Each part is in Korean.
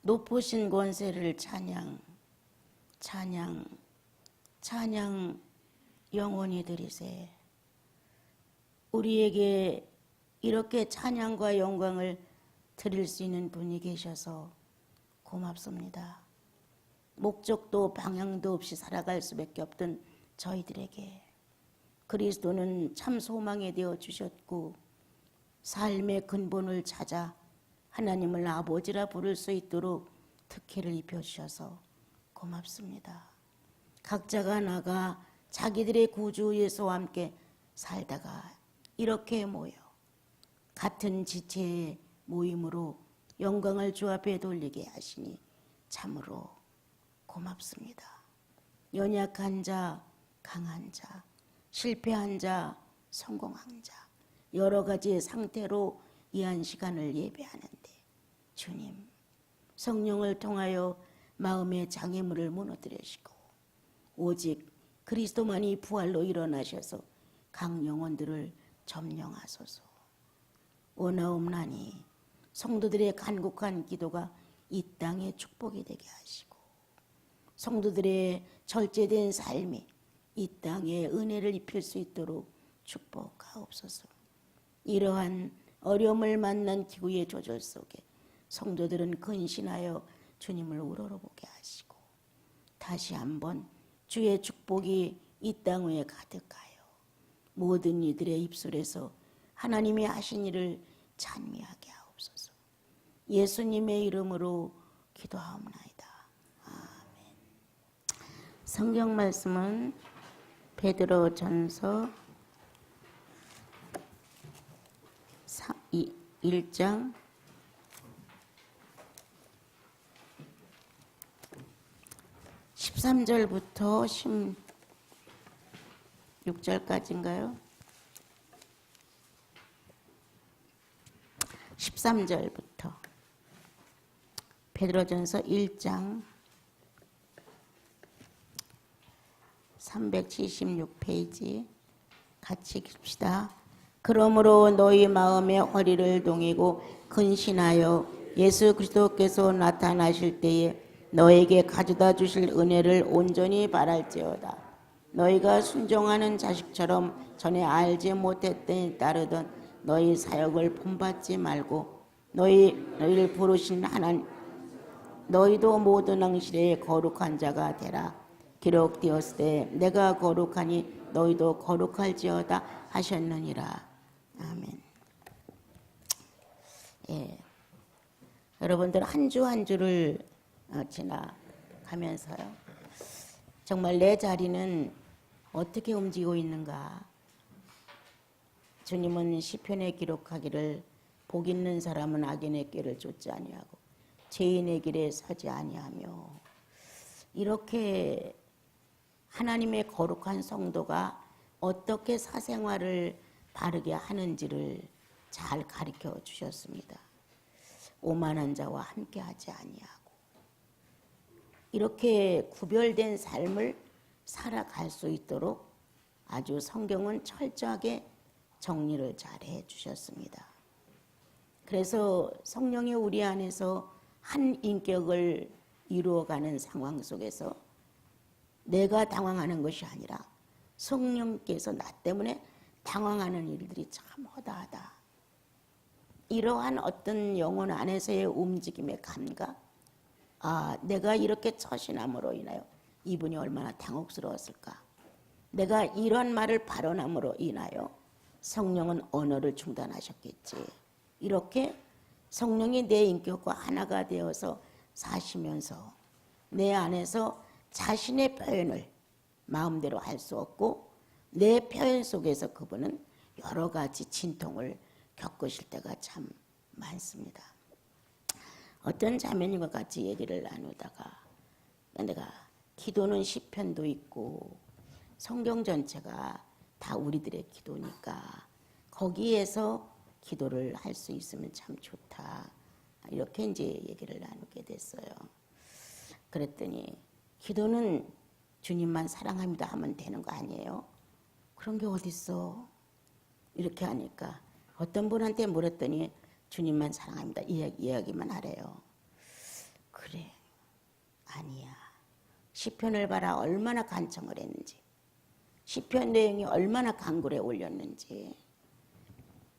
높으신 권세를 찬양, 찬양, 찬양 영원히 드리세. 우리에게 이렇게 찬양과 영광을 드릴 수 있는 분이 계셔서 고맙습니다. 목적도 방향도 없이 살아갈 수밖에 없던 저희들에게 그리스도는 참 소망이 되어 주셨고 삶의 근본을 찾아 하나님을 아버지라 부를 수 있도록 특혜를 입혀주셔서 고맙습니다. 각자가 나가 자기들의 구주 예수와 함께 살다가 이렇게 모여 같은 지체의 모임으로 영광을 주 앞에 돌리게 하시니 참으로 고맙습니다. 연약한 자, 강한 자, 실패한 자, 성공한 자 여러 가지 상태로 이 한 시간을 예배하는데 주님 성령을 통하여 마음의 장애물을 무너뜨리시고 오직 그리스도만이 부활로 일어나셔서 각 영혼들을 점령하소서. 원하옵나니 성도들의 간곡한 기도가 이 땅에 축복이 되게 하시고 성도들의 절제된 삶이 이 땅에 은혜를 입힐 수 있도록 축복하옵소서. 이러한 어려움을 만난 기후의 조절 속에 성도들은 근신하여 주님을 우러러보게 하시고 다시 한번 주의 축복이 이 땅 위에 가득하여 모든 이들의 입술에서 하나님이 하신 일을 찬미하게 하옵소서. 예수님의 이름으로 기도하옵나이다. 아멘. 성경 말씀은 베드로전서 1장 13절부터 16절까지인가요? 13절부터 베드로전서 1장 376페이지 같이 읽읍시다. 그러므로 너희 마음의 허리를 동이고 근신하여 예수 그리스도께서 나타나실 때에 너에게 가져다 주실 은혜를 온전히 바랄지어다. 너희가 순종하는 자식처럼 전에 알지 못했더니 따르던 너희 사역을 본받지 말고 너희를 부르신 하나님 너희도 모든 ang실에 거룩한 자가 되라. 기록되었을 때 내가 거룩하니 너희도 거룩할지어다 하셨느니라. 아멘. 예, 여러분들 한 주 한 주를 지나가면서요. 정말 내 자리는 어떻게 움직이고 있는가. 주님은 시편에 기록하기를 복 있는 사람은 악인의 길을 쫓지 아니하고 죄인의 길에 서지 아니하며 이렇게 하나님의 거룩한 성도가 어떻게 사생활을 바르게 하는지를 잘 가르쳐 주셨습니다. 오만한 자와 함께하지 아니하고 이렇게 구별된 삶을 살아갈 수 있도록 아주 성경은 철저하게 정리를 잘 해주셨습니다. 그래서 성령이 우리 안에서 한 인격을 이루어가는 상황 속에서 내가 당황하는 것이 아니라 성령께서 나 때문에 당황하는 일들이 참 허다하다. 이러한 어떤 영혼 안에서의 움직임의 감각, 내가 이렇게 처신함으로 인하여 이분이 얼마나 당혹스러웠을까. 내가 이런 말을 발언함으로 인하여 성령은 언어를 중단하셨겠지. 이렇게 성령이 내 인격과 하나가 되어서 사시면서 내 안에서 자신의 표현을 마음대로 할 수 없고 내 표현 속에서 그분은 여러 가지 진통을 겪으실 때가 참 많습니다. 어떤 자매님과 같이 얘기를 나누다가 내가 기도는 시편도 있고 성경 전체가 다 우리들의 기도니까 거기에서 기도를 할 수 있으면 참 좋다. 이렇게 이제 얘기를 나누게 됐어요. 그랬더니 기도는 주님만 사랑합니다 하면 되는 거 아니에요? 그런 게 어딨어? 이렇게 하니까 어떤 분한테 물었더니 주님만 사랑합니다 이야기만 하래요. 아니야. 시편을 봐라. 얼마나 간청을 했는지. 시편 내용이 얼마나 강글에 올렸는지.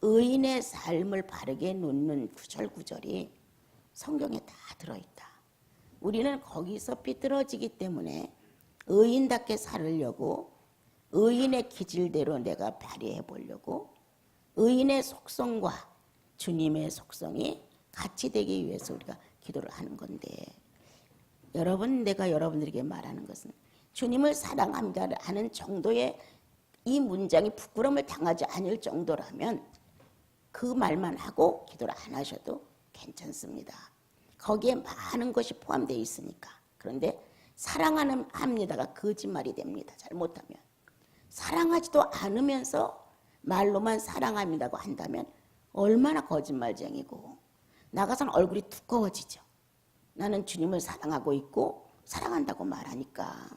의인의 삶을 바르게 놓는 구절구절이 성경에 다 들어있다. 우리는 거기서 삐뚤어지기 때문에 의인답게 살으려고 의인의 기질대로 내가 발휘해 보려고 의인의 속성과 주님의 속성이 같이 되기 위해서 우리가 기도를 하는 건데, 여러분, 내가 여러분들에게 말하는 것은 주님을 사랑합니다 하는 정도의 이 문장이 부끄러움을 당하지 않을 정도라면 그 말만 하고 기도를 안 하셔도 괜찮습니다. 거기에 많은 것이 포함되어 있으니까. 그런데 사랑하는 합니다가 거짓말이 됩니다. 잘못하면. 사랑하지도 않으면서 말로만 사랑합니다고 한다면 얼마나 거짓말쟁이고, 나가서는 얼굴이 두꺼워지죠. 나는 주님을 사랑하고 있고 사랑한다고 말하니까.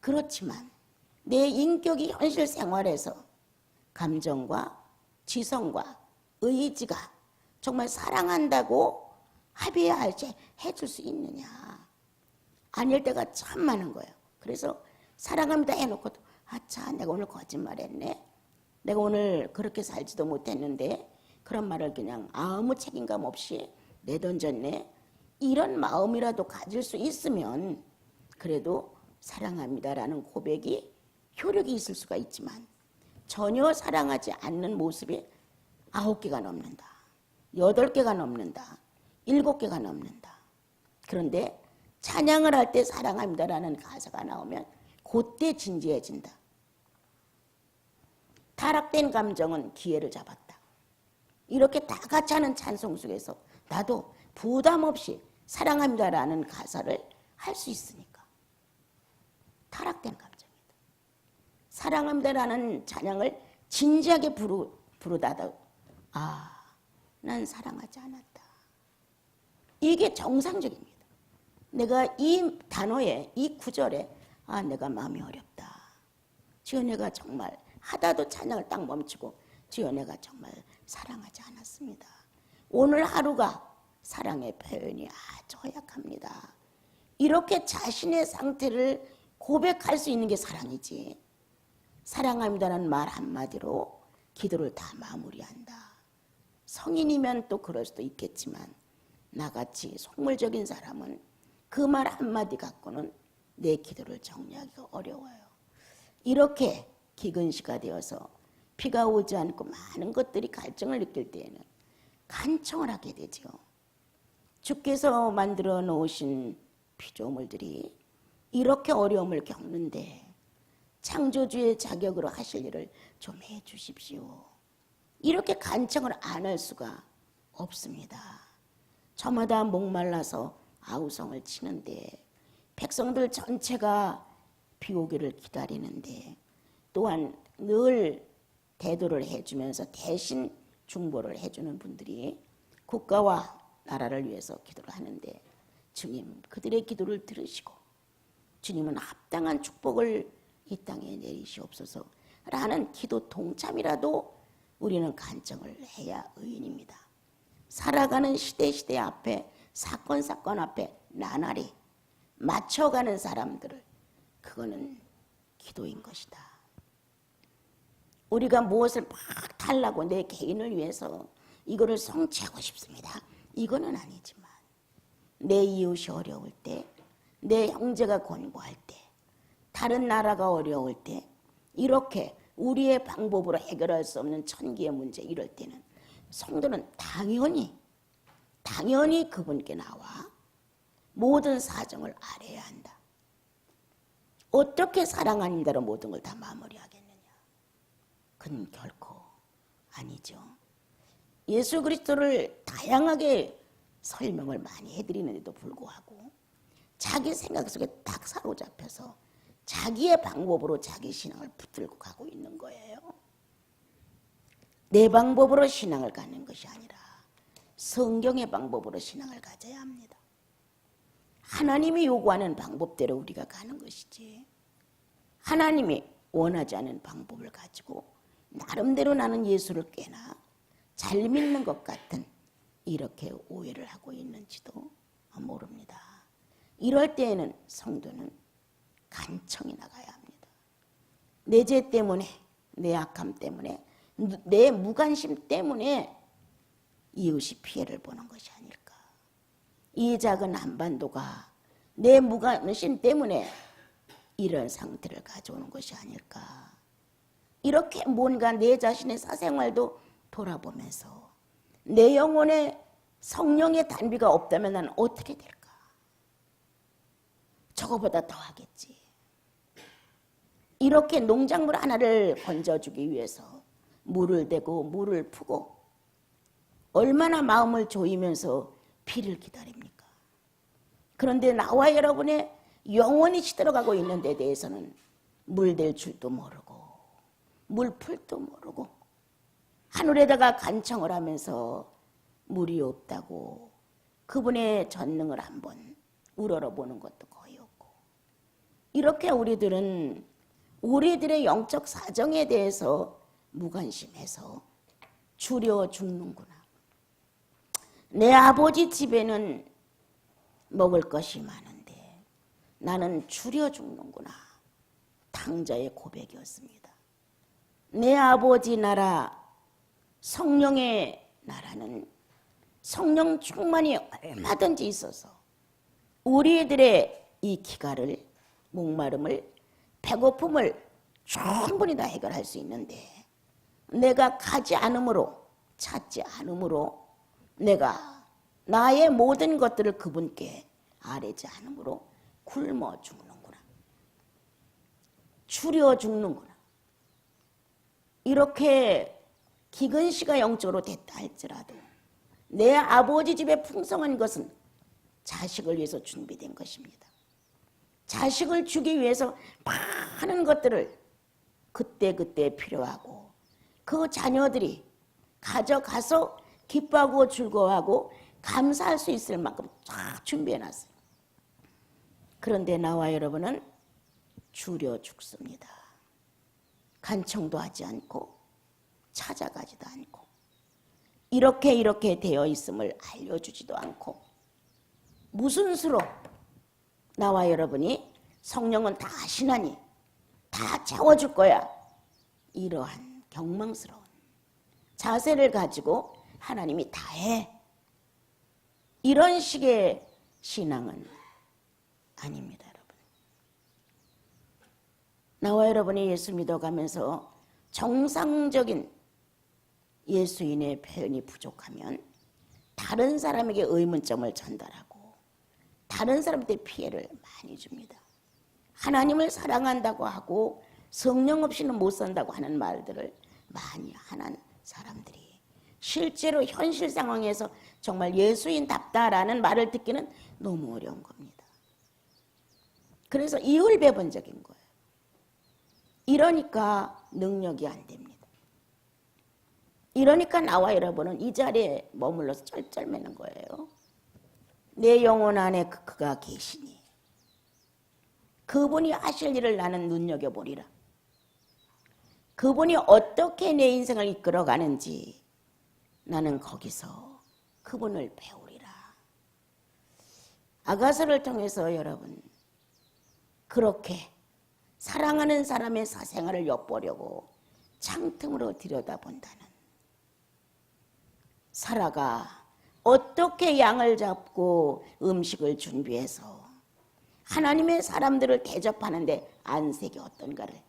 그렇지만 내 인격이 현실 생활에서 감정과 지성과 의지가 정말 사랑한다고 합의할 때 해줄 수 있느냐. 아닐 때가 참 많은 거예요. 그래서 사랑합니다 해놓고도 아차, 내가 오늘 거짓말했네. 내가 오늘 그렇게 살지도 못했는데 그런 말을 그냥 아무 책임감 없이 내던졌네. 이런 마음이라도 가질 수 있으면 그래도 사랑합니다라는 고백이 효력이 있을 수가 있지만, 전혀 사랑하지 않는 모습이 9개가 넘는다, 8개가 넘는다, 7개가 넘는다. 그런데 찬양을 할 때 사랑합니다라는 가사가 나오면 그때 진지해진다. 타락된 감정은 기회를 잡았다. 이렇게 다 같이 하는 찬송 속에서 나도 부담 없이 사랑합니다라는 가사를 할 수 있으니까. 타락된 감정이다. 사랑합니다라는 찬양을 진지하게 부르다도 난 사랑하지 않았다. 이게 정상적입니다. 내가 이 단어에, 이 구절에 내가 마음이 어렵다. 주여, 내가 정말 하다도 찬양을 딱 멈추고 주여, 내가 정말 사랑하지 않았습니다. 오늘 하루가 사랑의 표현이 아주 허약합니다. 이렇게 자신의 상태를 고백할 수 있는 게 사랑이지. 사랑합니다라는 말 한마디로 기도를 다 마무리한다. 성인이면 또 그럴 수도 있겠지만 나같이 속물적인 사람은 그 말 한마디 갖고는 내 기도를 정리하기가 어려워요. 이렇게 기근시가 되어서 비가 오지 않고 많은 것들이 갈증을 느낄 때에는 간청을 하게 되죠. 주께서 만들어 놓으신 피조물들이 이렇게 어려움을 겪는데 창조주의 자격으로 하실 일을 좀 해주십시오. 이렇게 간청을 안 할 수가 없습니다. 저마다 목말라서 아우성을 치는데, 백성들 전체가 비 오기를 기다리는데, 또한 늘 대도를 해주면서 대신 중보를 해주는 분들이 국가와 나라를 위해서 기도를 하는데, 주님 그들의 기도를 들으시고 주님은 합당한 축복을 이 땅에 내리시옵소서 라는 기도 동참이라도 우리는 간청을 해야 의인입니다. 살아가는 시대 앞에, 사건 앞에 나날이 맞춰가는 사람들을, 그거는 기도인 것이다. 우리가 무엇을 막 달라고 내 개인을 위해서 이거를 성취하고 싶습니다, 이거는 아니지만 내 이웃이 어려울 때, 내 형제가 곤고할 때, 다른 나라가 어려울 때, 이렇게 우리의 방법으로 해결할 수 없는 천기의 문제, 이럴 때는 성도는 당연히 그분께 나와 모든 사정을 알아야 한다. 어떻게 사랑합니다로 모든 걸 다 마무리하겠느냐? 그건 결코 아니죠. 예수 그리스도를 다양하게 설명을 많이 해드리는데도 불구하고 자기 생각 속에 딱 사로잡혀서 자기의 방법으로 자기 신앙을 붙들고 가고 있는 거예요. 내 방법으로 신앙을 갖는 것이 아니라 성경의 방법으로 신앙을 가져야 합니다. 하나님이 요구하는 방법대로 우리가 가는 것이지, 하나님이 원하지 않은 방법을 가지고 나름대로 나는 예수를 꽤나 잘 믿는 것 같은 이렇게 오해를 하고 있는지도 모릅니다. 이럴 때에는 성도는 간청이 나가야 합니다. 내 죄 때문에, 내 악함 때문에, 내 무관심 때문에 이웃이 피해를 보는 것이 아닐까. 이 작은 한반도가 내 무관심 때문에 이런 상태를 가져오는 것이 아닐까. 이렇게 뭔가 내 자신의 사생활도 돌아보면서 내 영혼에 성령의 단비가 없다면 나는 어떻게 될까? 저거보다 더 하겠지. 이렇게 농작물 하나를 건져주기 위해서 물을 대고 물을 푸고 얼마나 마음을 조이면서 비를 기다립니까? 그런데 나와 여러분의 영원히 시들어가고 있는 데 대해서는 물댈 줄도 모르고 물 풀도 모르고 하늘에다가 간청을 하면서 물이 없다고 그분의 전능을 한번 우러러보는 것도 거의 없고, 이렇게 우리들은 우리들의 영적 사정에 대해서 무관심해서 줄여 죽는구나. 내 아버지 집에는 먹을 것이 많은데 나는 줄여 죽는구나. 탕자의 고백이었습니다. 내 아버지 나라, 성령의 나라는 성령 충만이 얼마든지 있어서 우리들의 이 기갈을, 목마름을, 배고픔을 충분히 다 해결할 수 있는데, 내가 가지 않음으로, 찾지 않음으로, 내가 나의 모든 것들을 그분께 아뢰지 않음으로 굶어 죽는구나. 추려 죽는구나. 이렇게 기근시가 영적으로 됐다 할지라도 내 아버지 집에 풍성한 것은 자식을 위해서 준비된 것입니다. 자식을 주기 위해서 많은 것들을 그때그때 필요하고 그 자녀들이 가져가서 기뻐하고 즐거워하고 감사할 수 있을 만큼 쫙 준비해놨어요. 그런데 나와 여러분은 줄여 죽습니다. 간청도 하지 않고 찾아가지도 않고 이렇게 되어 있음을 알려주지도 않고 무슨 수로 나와 여러분이 성령은 다 하시나니 다 채워줄 거야. 이러한 경망스러운 자세를 가지고 하나님이 다 해. 이런 식의 신앙은 아닙니다, 여러분. 나와 여러분이 예수 믿어가면서 정상적인 예수인의 표현이 부족하면 다른 사람에게 의문점을 전달하고 다른 사람한테 피해를 많이 줍니다. 하나님을 사랑한다고 하고 성령 없이는 못 산다고 하는 말들을 많이 하는 사람들이 실제로 현실 상황에서 정말 예수인답다라는 말을 듣기는 너무 어려운 겁니다. 그래서 이율배반적인 거예요. 이러니까 능력이 안 됩니다. 이러니까 나와 여러분은 이 자리에 머물러서 쩔쩔매는 거예요. 내 영혼 안에 그가 계시니 그분이 하실 일을 나는 눈여겨보리라. 그분이 어떻게 내 인생을 이끌어가는지 나는 거기서 그분을 배우리라. 아가서를 통해서 여러분 그렇게 사랑하는 사람의 사생활을 엿보려고 창틈으로 들여다본다는, 사라가 어떻게 양을 잡고 음식을 준비해서 하나님의 사람들을 대접하는데 안색이 어떤가를,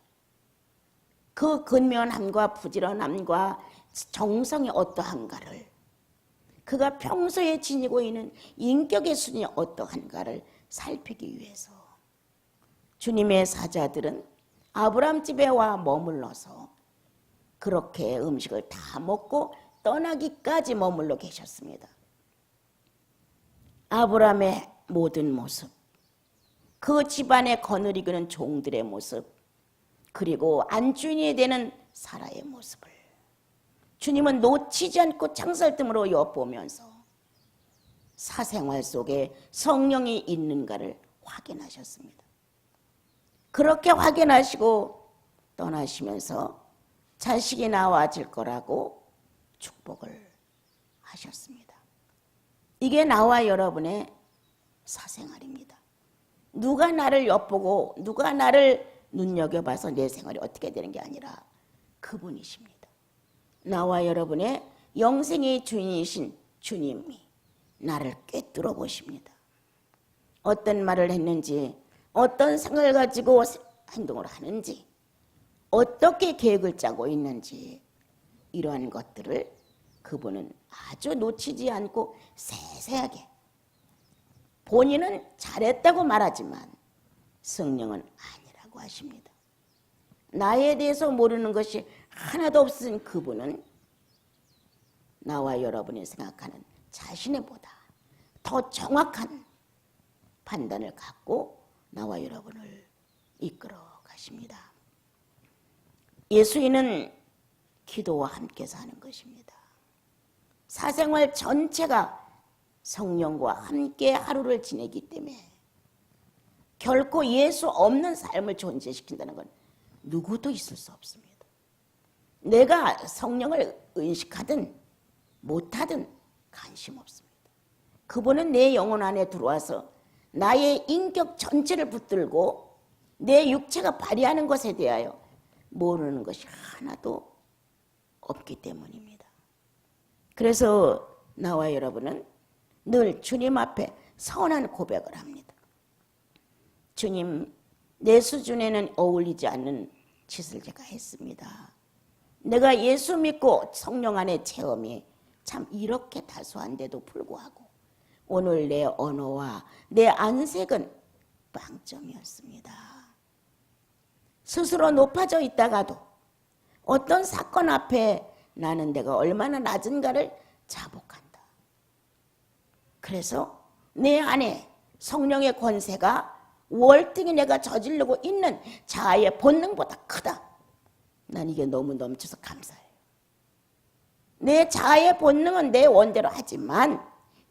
그 근면함과 부지런함과 정성이 어떠한가를, 그가 평소에 지니고 있는 인격의 순이 어떠한가를 살피기 위해서 주님의 사자들은 아브라함 집에 와 머물러서 그렇게 음식을 다 먹고 떠나기까지 머물러 계셨습니다. 아브라함의 모든 모습, 그 집안에 거느리기는 종들의 모습, 그리고 안주인이 되는 사라의 모습을 주님은 놓치지 않고 창설뜸으로 엿보면서 사생활 속에 성령이 있는가를 확인하셨습니다. 그렇게 확인하시고 떠나시면서 자식이 나와질 거라고 축복을 하셨습니다. 이게 나와 여러분의 사생활입니다. 누가 나를 엿보고 누가 나를 눈여겨봐서 내 생활이 어떻게 되는 게 아니라 그분이십니다. 나와 여러분의 영생의 주인이신 주님이 나를 꿰뚫어 보십니다. 어떤 말을 했는지, 어떤 생각을 가지고 행동을 하는지, 어떻게 계획을 짜고 있는지, 이러한 것들을 그분은 아주 놓치지 않고 세세하게, 본인은 잘했다고 말하지만 성령은 아니라고 하십니다. 나에 대해서 모르는 것이 하나도 없으신 그분은 나와 여러분이 생각하는 자신의 보다 더 정확한 판단을 갖고 나와 여러분을 이끌어 가십니다. 예수인은 기도와 함께 사는 것입니다. 사생활 전체가 성령과 함께 하루를 지내기 때문에 결코 예수 없는 삶을 존재시킨다는 건 누구도 있을 수 없습니다. 내가 성령을 의식하든 못하든 관심 없습니다. 그분은 내 영혼 안에 들어와서 나의 인격 전체를 붙들고 내 육체가 발휘하는 것에 대하여 모르는 것이 하나도 없기 때문입니다. 그래서 나와 여러분은 늘 주님 앞에 선한 고백을 합니다. 주님, 내 수준에는 어울리지 않는 짓을 제가 했습니다. 내가 예수 믿고 성령 안의 체험이 참 이렇게 다소한데도 불구하고 오늘 내 언어와 내 안색은 빵점이었습니다. 스스로 높아져 있다가도 어떤 사건 앞에 나는 내가 얼마나 낮은가를 자복한다. 그래서 내 안에 성령의 권세가 월등히 내가 저지르고 있는 자아의 본능보다 크다. 난 이게 너무 넘쳐서 감사해요. 내 자아의 본능은 내 원대로 하지만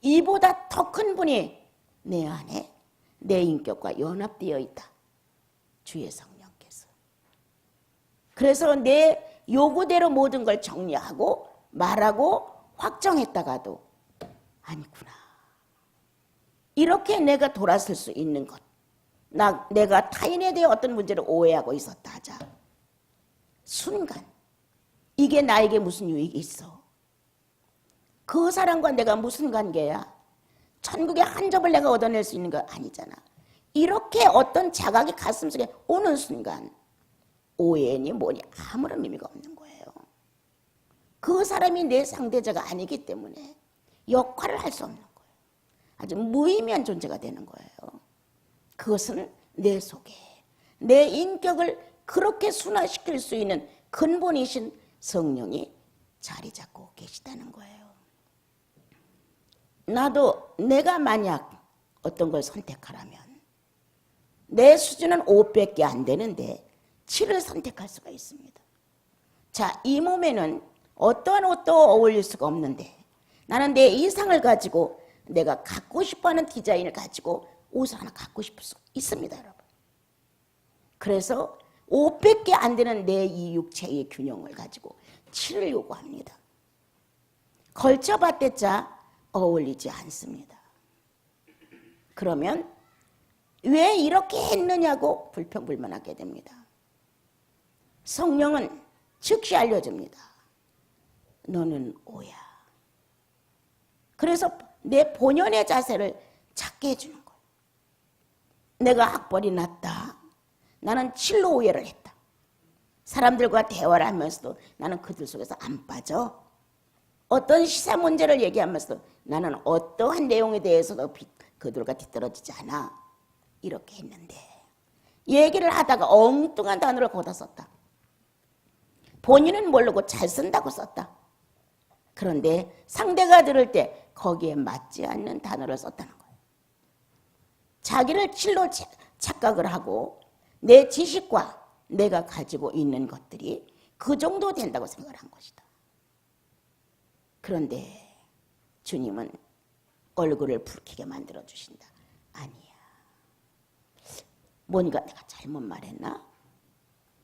이보다 더 큰 분이 내 안에 내 인격과 연합되어 있다. 주의 성령께서. 그래서 내 요구대로 모든 걸 정리하고 말하고 확정했다가도 아니구나. 이렇게 내가 돌아설 수 있는 것. 내가 타인에 대해 어떤 문제를 오해하고 있었다 하자. 순간 이게 나에게 무슨 유익이 있어? 그 사람과 내가 무슨 관계야? 천국의 한 접을 내가 얻어낼 수 있는 거 아니잖아. 이렇게 어떤 자각이 가슴속에 오는 순간 오해니 뭐니 아무런 의미가 없는 거예요. 그 사람이 내 상대자가 아니기 때문에 역할을 할 수 없는 거예요. 아주 무의미한 존재가 되는 거예요. 그것은 내 속에 내 인격을 그렇게 순화시킬 수 있는 근본이신 성령이 자리 잡고 계시다는 거예요. 나도 내가 만약 어떤 걸 선택하라면 내 수준은 5밖에 안 되는데 7을 선택할 수가 있습니다. 자, 이 몸에는 어떠한 옷도 어울릴 수가 없는데 나는 내 이상을 가지고 내가 갖고 싶어하는 디자인을 가지고 옷을 하나 갖고 싶을 수 있습니다, 여러분. 그래서 5밖에 안 되는 내 이 육체의 균형을 가지고 7을 요구합니다. 걸쳐봤댔자 어울리지 않습니다. 그러면 왜 이렇게 했느냐고 불평불만하게 됩니다. 성령은 즉시 알려줍니다. 너는 오야. 그래서 내 본연의 자세를 찾게 해주는 거예요. 내가 학벌이 낮다. 나는 7로 오해를 했다. 사람들과 대화를 하면서도 나는 그들 속에서 안 빠져. 어떤 시사 문제를 얘기하면서도 나는 어떠한 내용에 대해서도 그들과 뒤떨어지지 않아. 이렇게 했는데 얘기를 하다가 엉뚱한 단어를 거다 썼다. 본인은 모르고 잘 쓴다고 썼다. 그런데 상대가 들을 때 거기에 맞지 않는 단어를 썼다는 거예요. 자기를 7로 착각을 하고 내 지식과 내가 가지고 있는 것들이 그 정도 된다고 생각을 한 것이다. 그런데 주님은 얼굴을 붉히게 만들어 주신다. 아니야. 뭔가 내가 잘못 말했나?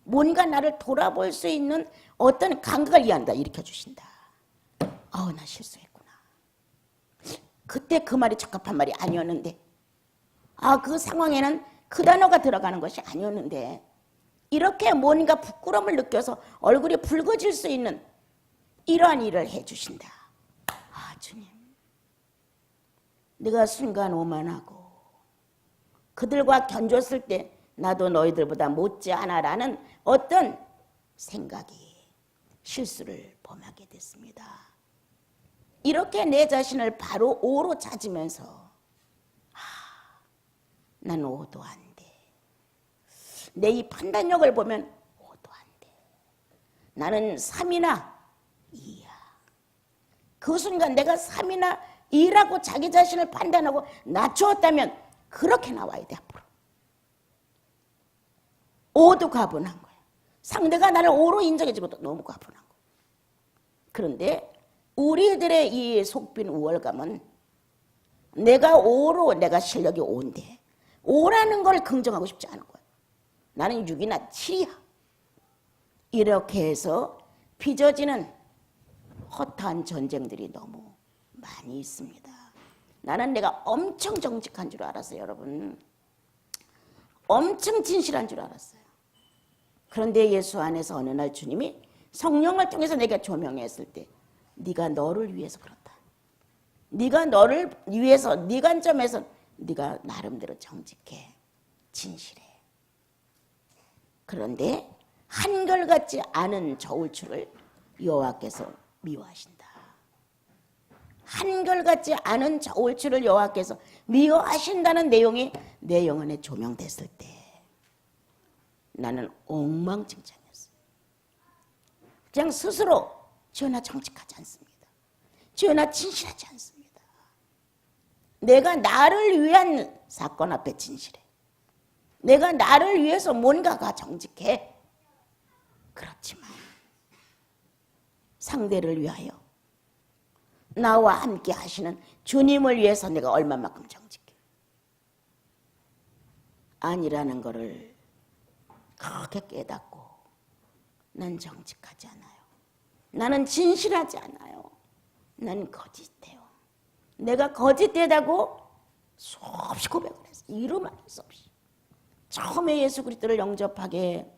뭔가 나를 돌아볼 수 있는 어떤 감각을 이해한다. 일으켜 주신다. 나 실수했구나. 그때 그 말이 적합한 말이 아니었는데 그 상황에는 그 단어가 들어가는 것이 아니었는데 이렇게 뭔가 부끄러움을 느껴서 얼굴이 붉어질 수 있는 이러한 일을 해주신다. 주님, 네가 순간 오만하고 그들과 견줬을 때 나도 너희들보다 못지않아라는 어떤 생각이 실수를 범하게 됐습니다. 이렇게 내 자신을 바로 오로 찾으면서 난 오도 안 돼. 내 이 판단력을 보면 오도 안 돼. 나는 3이나 2야. 그 순간 내가 3이나 2라고 자기 자신을 판단하고 낮추었다면 그렇게 나와야 돼 앞으로. 5도 과분한 거야. 상대가 나를 5로 인정해주고도 너무 과분한 거야. 그런데 우리들의 이 속빈 우월감은 내가 5로 내가 실력이 5인데 5라는 걸 긍정하고 싶지 않은 거야. 나는 6이나 7이야. 이렇게 해서 빚어지는 허탄 전쟁들이 너무 많이 있습니다. 나는 내가 엄청 정직한 줄 알았어요, 여러분. 엄청 진실한 줄 알았어요. 그런데 예수 안에서 어느 날 주님이 성령을 통해서 내가 조명했을 때 네가 너를 위해서 그렇다. 네가 너를 위해서 네 관점에서 네가 나름대로 정직해, 진실해. 그런데 한결같지 않은 저울추를 여호와께서 미워하신다. 한결같지 않은 저울추를 여호와께서 미워하신다는 내용이 내 영혼에 조명됐을 때 나는 엉망진창이었어요. 그냥 스스로 주여나 정직하지 않습니다. 주여나 진실하지 않습니다. 내가 나를 위한 사건 앞에 진실해. 내가 나를 위해서 뭔가가 정직해. 그렇지만 상대를 위하여 나와 함께 하시는 주님을 위해서 내가 얼마만큼 정직해. 아니라는 것을 크게 깨닫고 난 정직하지 않아요. 나는 진실하지 않아요. 난 거짓해요. 내가 거짓되다고 수없이 고백을 했어요. 이루 말할 수 없이. 처음에 예수 그리스도를 영접하게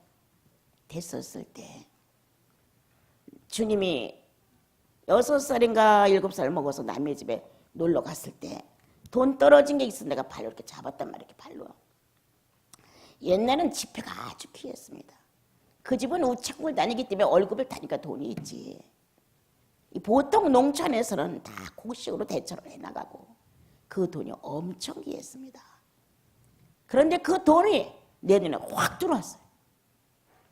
됐었을 때 주님이 6살인가 7살 먹어서 남의 집에 놀러 갔을 때 돈 떨어진 게 있어 내가 발로 이렇게 잡았단 말이에요. 이렇게 발로. 옛날엔 지폐가 아주 귀했습니다. 그 집은 우체국을 다니기 때문에 월급을 타니까 돈이 있지. 보통 농촌에서는 다 곡식으로 대처를 해나가고 그 돈이 엄청 귀했습니다. 그런데 그 돈이 내 눈에 확 들어왔어요.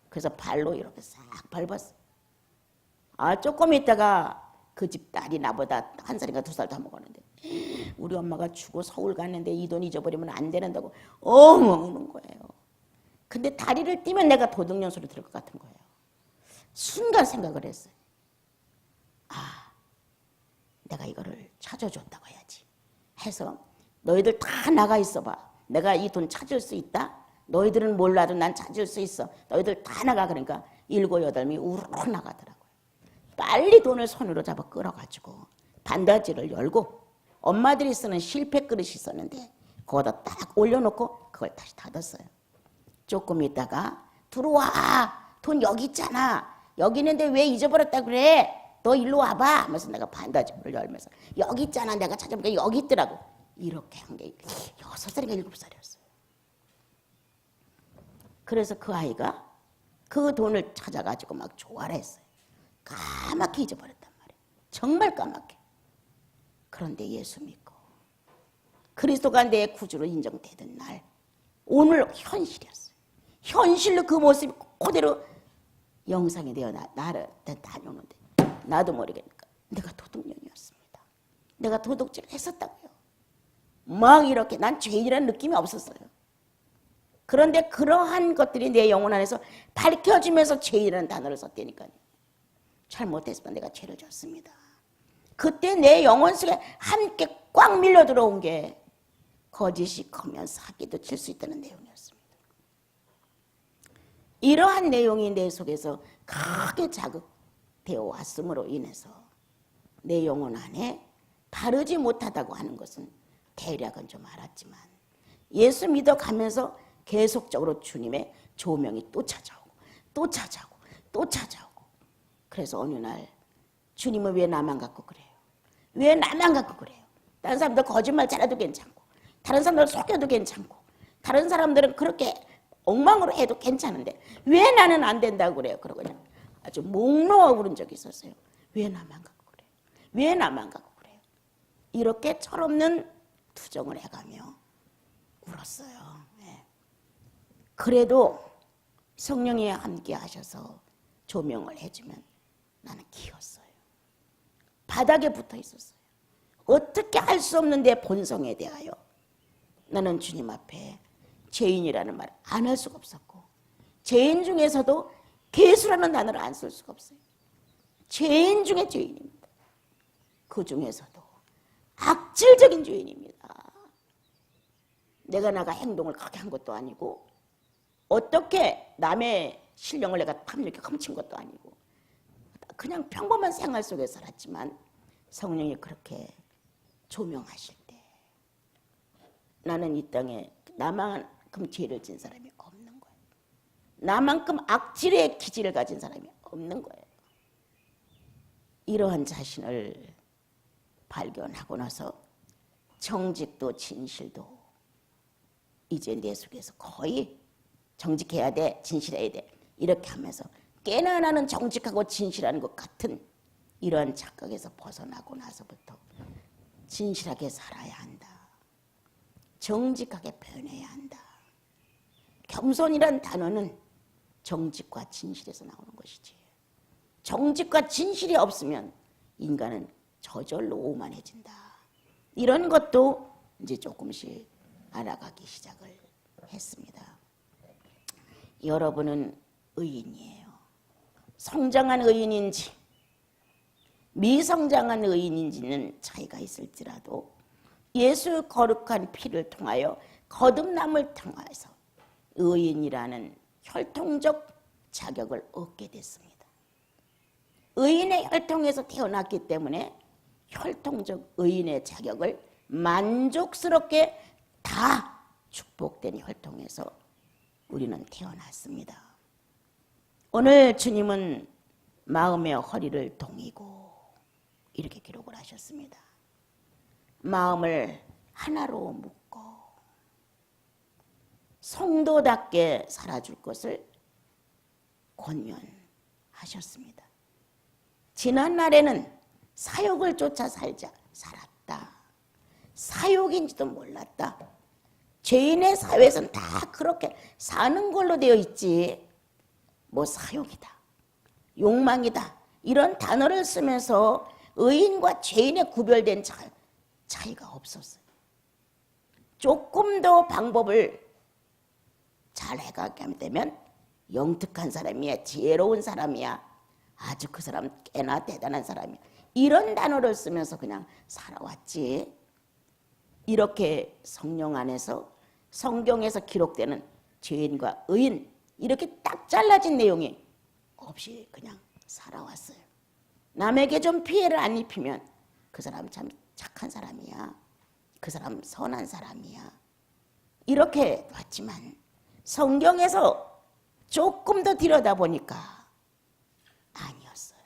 그래서 발로 이렇게 싹 밟았어요. 조금 있다가 그 집 딸이 나보다 1살인가 2살 더 먹었는데 우리 엄마가 죽어 서울 갔는데 이 돈 잊어버리면 안 되는다고 엉엉 우는 거예요. 근데 다리를 띄면 내가 도둑년 소리 들을 것 같은 거예요. 순간 생각을 했어요. 내가 이거를 찾아줬다고 해야지 해서 너희들 다 나가 있어봐. 내가 이 돈 찾을 수 있다? 너희들은 몰라도 난 찾을 수 있어. 너희들 다 나가. 그러니까 7, 8명이 우르르 나가더라고요. 빨리 돈을 손으로 잡아 끌어가지고 반다지를 열고 엄마들이 쓰는 실패 그릇이 있었는데 거기다 딱 올려놓고 그걸 다시 닫았어요. 조금 있다가 들어와. 돈 여기 있잖아. 여기 있는데 왜 잊어버렸다 그래? 너 일로 와봐 하면서 내가 반다지를 열면서 여기 있잖아. 내가 찾아보니까 여기 있더라고. 이렇게 한 게 6살인가 7살이었어요. 그래서 그 아이가 그 돈을 찾아가지고 막 좋아를 했어요. 까맣게 잊어버렸단 말이에요. 정말 까맣게. 그런데 예수 믿고 그리스도가 내 구주로 인정되던 날 오늘 현실이었어요. 현실로 그 모습이 그대로 영상이 되어 나를 다녀오는데 나도 모르겠니까 내가 도둑년이었습니다. 내가 도둑질을 했었다고요. 막 이렇게 난 죄인이라는 느낌이 없었어요. 그런데 그러한 것들이 내 영혼 안에서 밝혀지면서 죄인이라는 단어를 썼다니까요. 잘못했으면 내가 죄를 졌습니다. 그때 내 영혼 속에 함께 꽉 밀려 들어온 게 거짓이 커면 사기도 칠 수 있다는 내용이었습니다. 이러한 내용이 내 속에서 크게 자극되어 왔음으로 인해서 내 영혼 안에 바르지 못하다고 하는 것은 대략은 좀 알았지만 예수 믿어가면서 계속적으로 주님의 조명이 또 찾아오고 또 찾아오고 또 찾아오고. 그래서 어느 날 주님은 왜 나만 갖고 그래요? 왜 나만 갖고 그래요? 다른 사람들 거짓말 잘해도 괜찮고, 다른 사람들 속여도 괜찮고, 다른 사람들은 그렇게 엉망으로 해도 괜찮은데 왜 나는 안 된다고 그래요? 그러고 그냥 아주 목 놓아 울은 적이 있었어요. 왜 나만 갖고 그래요? 왜 나만 갖고 그래요? 이렇게 철없는 투정을 해가며 울었어요. 네. 그래도 성령이 함께 하셔서 조명을 해주면 나는 키웠어요. 바닥에 붙어 있었어요. 어떻게 할 수 없는 내 본성에 대하여 나는 주님 앞에 죄인이라는 말 안 할 수가 없었고, 죄인 중에서도 괴수라는 단어를 안 쓸 수가 없어요. 죄인 중에 죄인입니다. 그 중에서도 악질적인 죄인입니다. 내가 나가 행동을 그렇게 한 것도 아니고, 어떻게 남의 신령을 내가 탐욕에 훔친 것도 아니고, 그냥 평범한 생활 속에 살았지만 성령이 그렇게 조명하실 때 나는 이 땅에 나만큼 죄를 진 사람이 없는 거예요. 나만큼 악질의 기질을 가진 사람이 없는 거예요. 이러한 자신을 발견하고 나서 정직도 진실도 이제 내 속에서 거의 정직해야 돼, 진실해야 돼, 이렇게 하면서 꽤나 나는 정직하고 진실한 것 같은 이러한 착각에서 벗어나고 나서부터 진실하게 살아야 한다. 정직하게 표현해야 한다. 겸손이란 단어는 정직과 진실에서 나오는 것이지. 정직과 진실이 없으면 인간은 저절로 오만해진다. 이런 것도 이제 조금씩 알아가기 시작을 했습니다. 여러분은 의인이에요. 성장한 의인인지 미성장한 의인인지는 차이가 있을지라도 예수 거룩한 피를 통하여 거듭남을 통해서 의인이라는 혈통적 자격을 얻게 됐습니다. 의인의 혈통에서 태어났기 때문에 혈통적 의인의 자격을 만족스럽게 다 축복된 혈통에서 우리는 태어났습니다. 오늘 주님은 마음의 허리를 동이고 이렇게 기록을 하셨습니다. 마음을 하나로 묶고 성도답게 살아줄 것을 권면하셨습니다. 지난날에는 사욕을 쫓아 살았다. 사욕인지도 몰랐다. 죄인의 사회에서는 다 그렇게 사는 걸로 되어 있지. 뭐 사욕이다, 욕망이다, 이런 단어를 쓰면서 의인과 죄인의 구별된 차이가 없었어요. 조금 더 방법을 잘 해가게 되면 영특한 사람이야, 지혜로운 사람이야, 아주 그 사람 꽤나 대단한 사람이야, 이런 단어를 쓰면서 그냥 살아왔지. 이렇게 성령 안에서 성경에서 기록되는 죄인과 의인 이렇게 딱 잘라진 내용이 없이 그냥 살아왔어요. 남에게 좀 피해를 안 입히면 그 사람 참 착한 사람이야, 그 사람 선한 사람이야, 이렇게 왔지만 성경에서 조금 더 들여다보니까 아니었어요.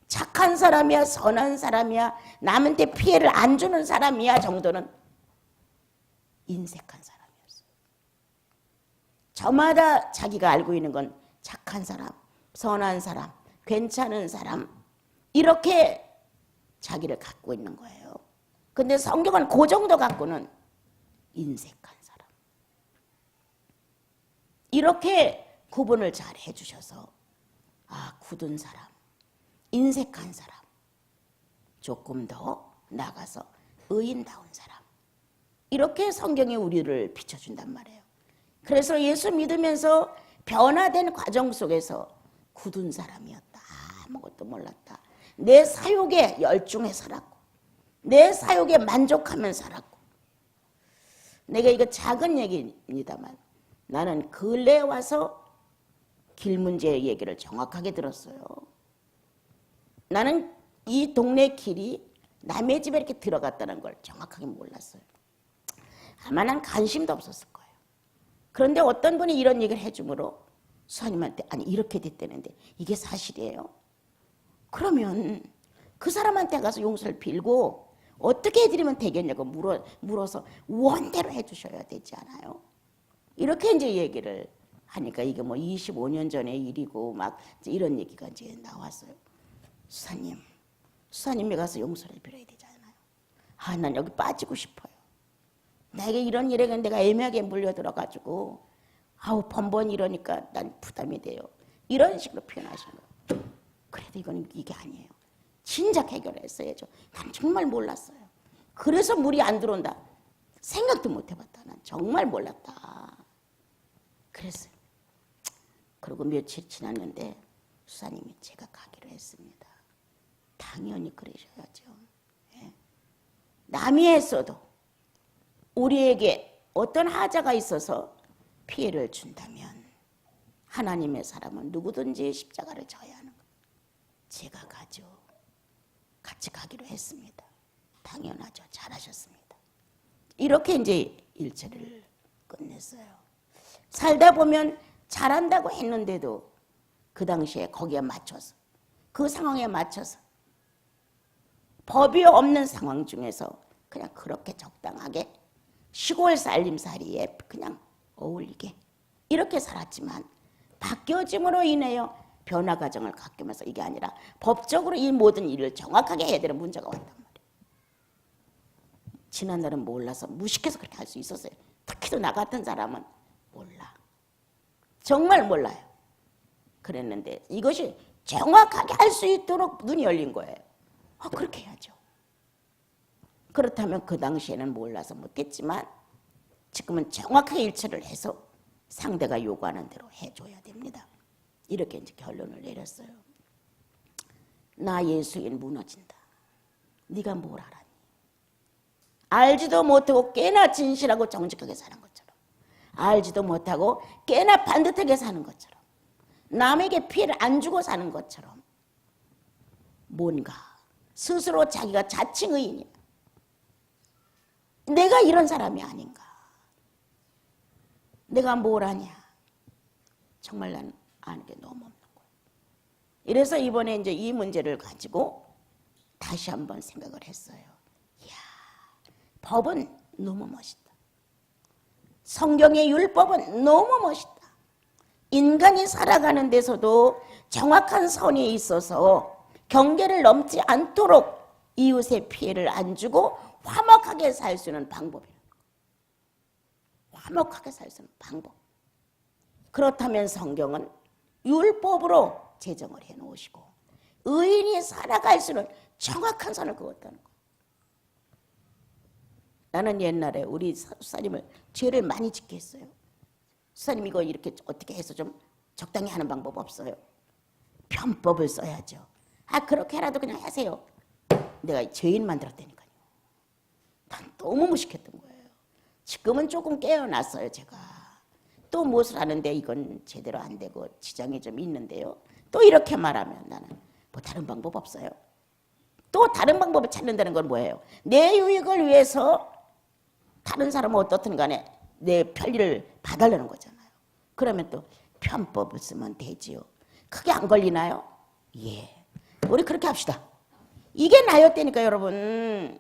착한 사람이야, 선한 사람이야, 남한테 피해를 안 주는 사람이야 정도는 인색한 사람이었어요. 저마다 자기가 알고 있는 건 착한 사람, 선한 사람, 괜찮은 사람, 이렇게 자기를 갖고 있는 거예요. 근데 성경은 그 정도 갖고는 인색한 사람, 이렇게 구분을 잘 해주셔서 아, 굳은 사람, 인색한 사람, 조금 더 나가서 의인다운 사람, 이렇게 성경이 우리를 비춰준단 말이에요. 그래서 예수 믿으면서 변화된 과정 속에서 굳은 사람이었다, 아무것도 몰랐다, 내 사욕에 열중해 살았고 내 사욕에 만족하며 살았고. 내가 이거 작은 얘기입니다만 나는 근래에 와서 길 문제 얘기를 정확하게 들었어요. 나는 이 동네 길이 남의 집에 이렇게 들어갔다는 걸 정확하게 몰랐어요. 아마 난 관심도 없었을 거예요. 그런데 어떤 분이 이런 얘기를 해주므로 수사님한테 아니 이렇게 됐다는데 이게 사실이에요? 그러면 그 사람한테 가서 용서를 빌고 어떻게 해드리면 되겠냐고 물어서 원대로 해주셔야 되지 않아요? 이렇게 이제 얘기를 하니까 이게 뭐 25년 전의 일이고 막 이런 얘기가 이제 나왔어요. 수사님이 가서 용서를 빌어야 되잖아요. 아, 난 여기 빠지고 싶어요. 나에게 이런 일에 내가 애매하게 물려들어가지고 아우 번번 이러니까 난 부담이 돼요. 이런 식으로 표현하시는 거예요. 그래도 이건 이게 아니에요. 진작 해결했어야죠. 난 정말 몰랐어요. 그래서 물이 안 들어온다. 생각도 못 해봤다. 난 정말 몰랐다. 그랬어요. 그리고 며칠 지났는데 수사님이 제가 가기로 했습니다. 당연히 그러셔야죠. 예. 남이 했어도 우리에게 어떤 하자가 있어서 피해를 준다면 하나님의 사람은 누구든지 십자가를 져야 하는 거예요. 제가 가죠. 같이 가기로 했습니다. 당연하죠. 잘하셨습니다. 이렇게 이제 일처리를 끝냈어요. 살다 보면 잘한다고 했는데도 그 당시에 거기에 맞춰서 그 상황에 맞춰서 법이 없는 상황 중에서 그냥 그렇게 적당하게 시골 살림살이에 그냥 어울리게 이렇게 살았지만 바뀌어짐으로 인하여 변화 과정을 겪으면서 이게 아니라 법적으로 이 모든 일을 정확하게 해야 되는 문제가 왔단 말이에요. 지난날은 몰라서 무식해서 그렇게 할 수 있었어요. 특히도 나 같은 사람은 몰라. 정말 몰라요. 그랬는데 이것이 정확하게 할 수 있도록 눈이 열린 거예요. 그렇게 해야죠. 그렇다면 그 당시에는 몰라서 못했지만 지금은 정확하게 일처리를 해서 상대가 요구하는 대로 해줘야 됩니다. 이렇게 이제 결론을 내렸어요. 나 예수인 무너진다. 네가 뭘 알았니? 알지도 못하고 꽤나 진실하고 정직하게 사는 것처럼 알지도 못하고 꽤나 반듯하게 사는 것처럼 남에게 피해를 안 주고 사는 것처럼 뭔가 스스로 자기가 자칭 의인이야. 내가 이런 사람이 아닌가. 내가 뭘 아냐. 정말 난 아는 게 너무 없는 거예요. 이래서 이번에 이제 이 문제를 가지고 다시 한번 생각을 했어요. 이야, 법은 너무 멋있다. 성경의 율법은 너무 멋있다. 인간이 살아가는 데서도 정확한 선이 있어서 경계를 넘지 않도록 이웃의 피해를 안 주고 화목하게 살 수 있는 방법이에요. 화목하게 살 수 있는 방법. 그렇다면 성경은 율법으로 제정을 해놓으시고 의인이 살아갈 수 있는 정확한 선을 그었다는 거예요. 나는 옛날에 우리 수사님을 죄를 많이 짓게 했어요. 수사님 이거 이렇게 어떻게 해서 좀 적당히 하는 방법 없어요? 편법을 써야죠. 그렇게 해라도 그냥 하세요. 내가 죄인 만들었다니까요. 난 너무 무식했던 거예요. 지금은 조금 깨어났어요. 제가 또 무엇을 하는데 이건 제대로 안 되고 지장이 좀 있는데요. 또 이렇게 말하면 나는 뭐 다른 방법 없어요? 또 다른 방법을 찾는다는 건 뭐예요? 내 유익을 위해서 다른 사람은 어떻든 간에 내 편리를 봐달라는 거잖아요. 그러면 또 편법을 쓰면 되지요. 크게 안 걸리나요? 예. 우리 그렇게 합시다. 이게 나였다니까 여러분.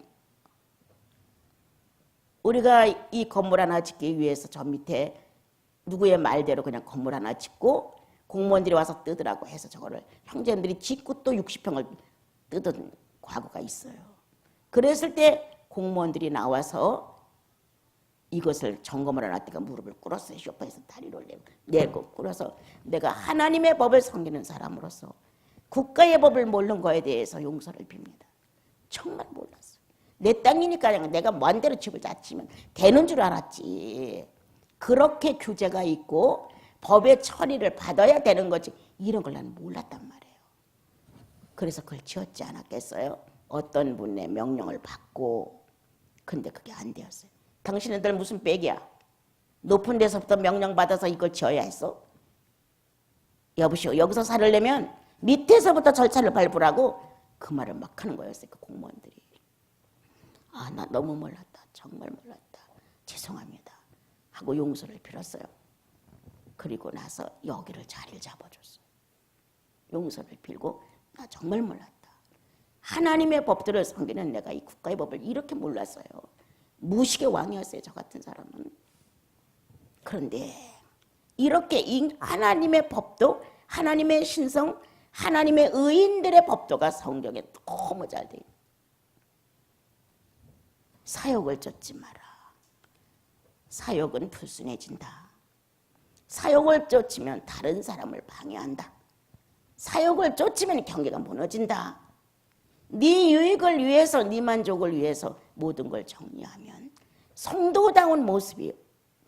우리가 이 건물 하나 짓기 위해서 저 밑에 누구의 말대로 그냥 건물 하나 짓고 공무원들이 와서 뜨더라고 해서 저거를 형제들이 짓고 또 60평을 뜯은 과거가 있어요. 그랬을 때 공무원들이 나와서 이것을 점검을 안 할 때가 무릎을 꿇었어요. 소파에서 다리를 내고 꿇어서 내가 하나님의 법을 섬기는 사람으로서 국가의 법을 모르는 거에 대해서 용서를 빕니다. 정말 몰랐어요. 내 땅이니까 그냥 내가 마음대로 집을 자치면 되는 줄 알았지. 그렇게 규제가 있고 법의 처리를 받아야 되는 거지. 이런 걸 나는 몰랐단 말이에요. 그래서 그걸 지었지 않았겠어요? 어떤 분의 명령을 받고. 근데 그게 안 되었어요. 당신들 무슨 빽이야? 높은 데서부터 명령 받아서 이걸 지어야 했어? 여보시오, 여기서 살려면 밑에서부터 절차를 밟으라고 그 말을 막 하는 거였어요. 그 공무원들이. 나 너무 몰랐다. 정말 몰랐다. 죄송합니다 하고 용서를 빌었어요. 그리고 나서 여기를 자리를 잡아줬어요. 용서를 빌고 나 정말 몰랐다. 하나님의 법들을 섬기는 내가 이 국가의 법을 이렇게 몰랐어요. 무식의 왕이었어요, 저 같은 사람은. 그런데 이렇게 하나님의 법도, 하나님의 신성, 하나님의 의인들의 법도가 성경에 너무 잘 돼 있어요. 사욕을 쫓지 마라. 사욕은 불순해진다. 사욕을 쫓으면 다른 사람을 방해한다. 사욕을 쫓으면 경계가 무너진다. 네 유익을 위해서, 네 만족을 위해서 모든 걸 정리하면 성도다운 모습이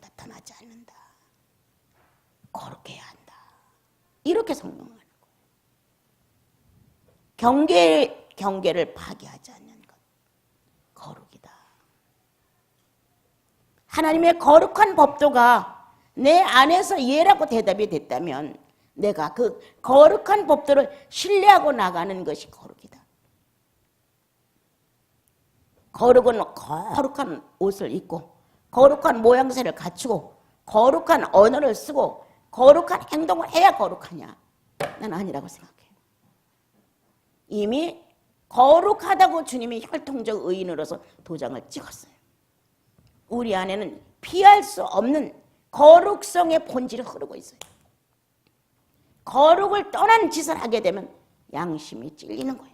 나타나지 않는다. 거룩해야 한다. 이렇게 성경을 하는 거예요. 경계를 파괴하지 않는 것. 거룩이다. 하나님의 거룩한 법도가 내 안에서 예라고 대답이 됐다면 내가 그 거룩한 법도를 신뢰하고 나가는 것이 거룩이다. 거룩은 거룩한 옷을 입고 거룩한 모양새를 갖추고 거룩한 언어를 쓰고 거룩한 행동을 해야 거룩하냐? 난 아니라고 생각해요. 이미 거룩하다고 주님이 혈통적 의인으로서 도장을 찍었어요. 우리 안에는 피할 수 없는 거룩성의 본질이 흐르고 있어요. 거룩을 떠난 짓을 하게 되면 양심이 찔리는 거예요.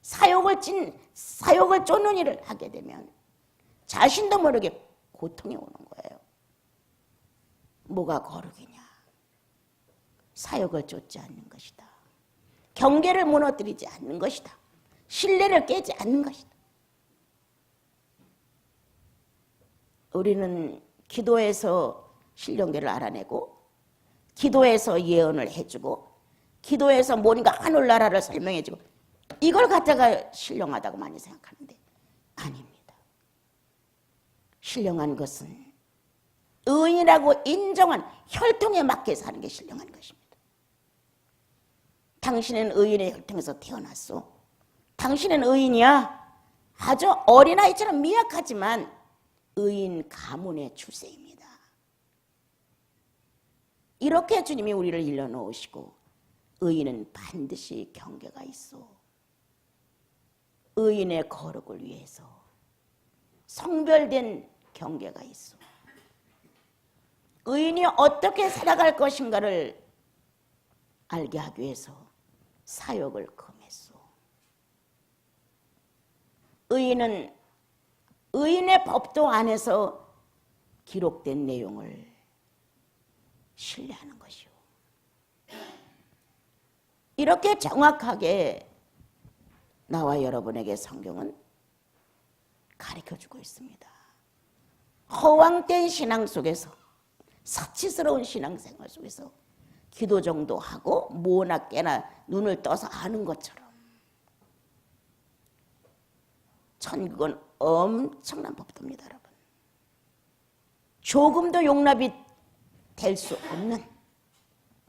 사욕을 쫓는 일을 하게 되면 자신도 모르게 고통이 오는 거예요. 뭐가 거룩이냐? 사욕을 쫓지 않는 것이다. 경계를 무너뜨리지 않는 것이다. 신뢰를 깨지 않는 것이다. 우리는 기도해서 신령계를 알아내고 기도해서 예언을 해주고 기도해서 뭔가 하늘나라를 설명해주고 이걸 갖다가 신령하다고 많이 생각하는데 아닙니다. 신령한 것은 의인이라고 인정한 혈통에 맞게 사는 게 신령한 것입니다. 당신은 의인의 혈통에서 태어났어. 당신은 의인이야. 아주 어린아이처럼 미약하지만 의인 가문의 출세입니다. 이렇게 주님이 우리를 일러놓으시고 의인은 반드시 경계가 있어. 의인의 거룩을 위해서 성별된 경계가 있어. 의인이 어떻게 살아갈 것인가를 알게 하기 위해서 사욕을 금했어. 의인은 의인의 법도 안에서 기록된 내용을 신뢰하는 것이요. 이렇게 정확하게 나와 여러분에게 성경은 가르쳐주고 있습니다. 허황된 신앙 속에서 사치스러운 신앙생활 속에서 기도 정도 하고 뭐나 깨나 눈을 떠서 아는 것처럼 천국은 엄청난 법도입니다. 여러분. 조금도 용납이 될 수 없는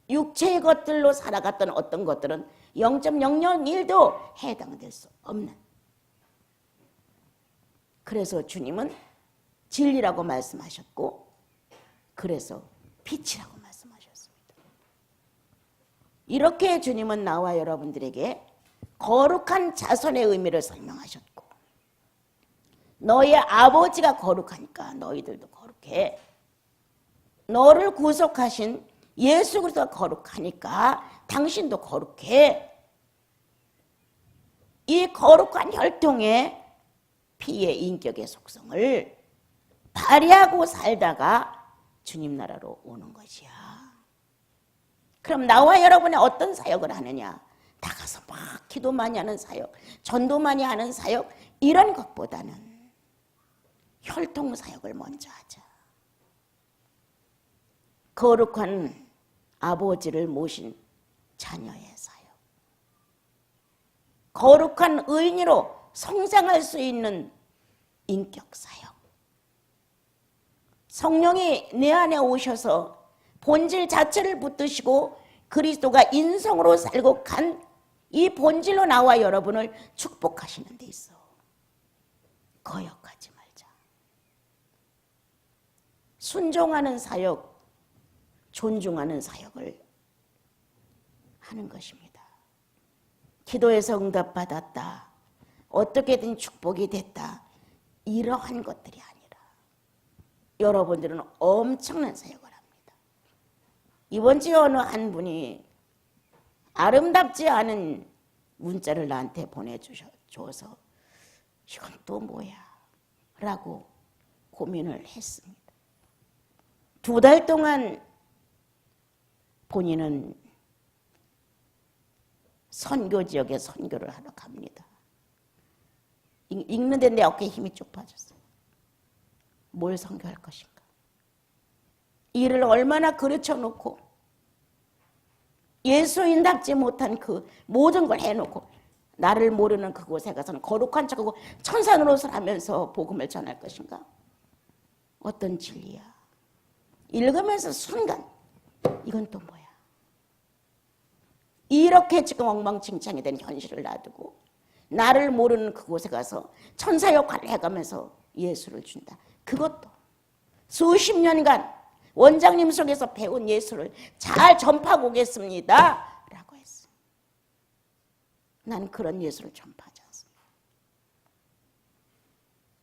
육체의 것들로 살아갔던 어떤 것들은 0.001도 해당될 수 없는. 그래서 주님은 진리라고 말씀하셨고 그래서 빛이라고 말씀하셨습니다. 이렇게 주님은 나와 여러분들에게 거룩한 자손의 의미를 설명하셨고 너의 아버지가 거룩하니까 너희들도 거룩해. 너를 구속하신 예수 그리스도가 거룩하니까 당신도 거룩해. 이 거룩한 혈통의 피의 인격의 속성을 발휘하고 살다가 주님 나라로 오는 것이야. 그럼 나와 여러분이 어떤 사역을 하느냐? 나가서 막 기도 많이 하는 사역, 전도 많이 하는 사역 이런 것보다는 혈통 사역을 먼저 하자. 거룩한 아버지를 모신 자녀의 사역. 거룩한 의인으로 성장할 수 있는 인격 사역. 성령이 내 안에 오셔서 본질 자체를 붙드시고 그리스도가 인성으로 살고 간 이 본질로 나와 여러분을 축복하시는 데 있어. 거역하지 말자. 순종하는 사역, 존중하는 사역을 하는 것입니다. 기도해서 응답받았다, 어떻게든 축복이 됐다, 이러한 것들이 아니라 여러분들은 엄청난 사역을 합니다. 이번 주에 어느 한 분이 아름답지 않은 문자를 나한테 보내줘서 이건 또 뭐야? 라고 고민을 했습니다. 2달 동안 본인은 선교 지역에 선교를 하러 갑니다. 읽는데 내 어깨에 힘이 쭉 빠졌어요. 뭘 선교할 것인가? 일을 얼마나 그르쳐 놓고 예수인답지 못한 그 모든 걸 해놓고 나를 모르는 그곳에 가서는 거룩한 척하고 천사 노릇을 하면서 복음을 전할 것인가? 어떤 진리야? 읽으면서 순간 이건 또 뭐야? 이렇게 지금 엉망진창이 된 현실을 놔두고 나를 모르는 그곳에 가서 천사 역할을 해가면서 예수를 준다. 그것도 수십 년간 원장님 속에서 배운 예수를 잘 전파하고 오겠습니다 라고 했어요. 난 그런 예수를 전파하지 않습니다.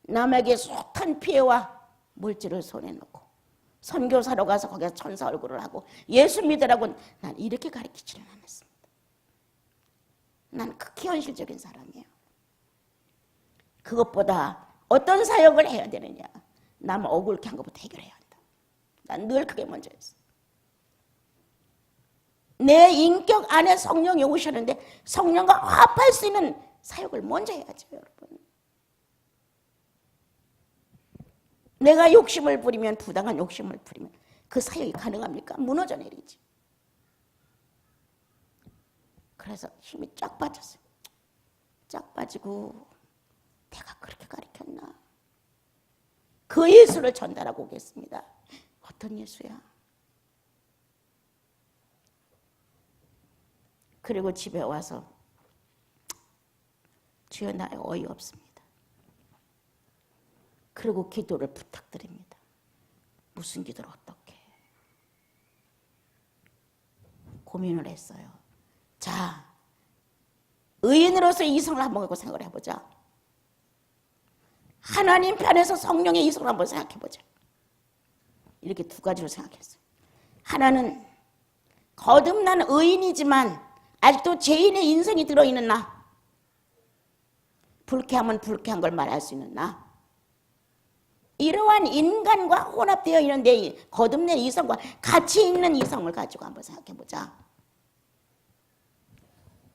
남에게 숱한 피해와 물질을 손에 넣고 선교사로 가서 거기서 천사 얼굴을 하고 예수 믿으라고 난 이렇게 가르치지는 않았습니다. 난 극히 현실적인 사람이에요. 그것보다 어떤 사역을 해야 되느냐, 남 억울케 한 것부터 해결해야 한다. 난 늘 그게 먼저 했어요. 내 인격 안에 성령이 오셨는데 성령과 화합할 수 있는 사역을 먼저 해야죠, 여러분. 내가 욕심을 부리면, 부당한 욕심을 부리면 그 사역이 가능합니까? 무너져 내리지. 그래서 힘이 쫙 빠졌어요. 쫙 빠지고 내가 그렇게 가르쳤나? 그 예수를 전달하고 오겠습니다. 어떤 예수야? 그리고 집에 와서 주여 나 어이없습니다. 그리고 기도를 부탁드립니다. 무슨 기도를 어떻게? 고민을 했어요. 자, 의인으로서 이성을 한번 갖고 생각을 해보자. 하나님 편에서 성령의 이성을 한번 생각해보자. 이렇게 2가지로 생각했어요. 하나는 거듭난 의인이지만 아직도 죄인의 인성이 들어있는 나. 불쾌하면 불쾌한 걸 말할 수 있는 나. 이러한 인간과 혼합되어 있는 내 거듭낸 이성과 같이 있는 이성을 가지고 한번 생각해보자.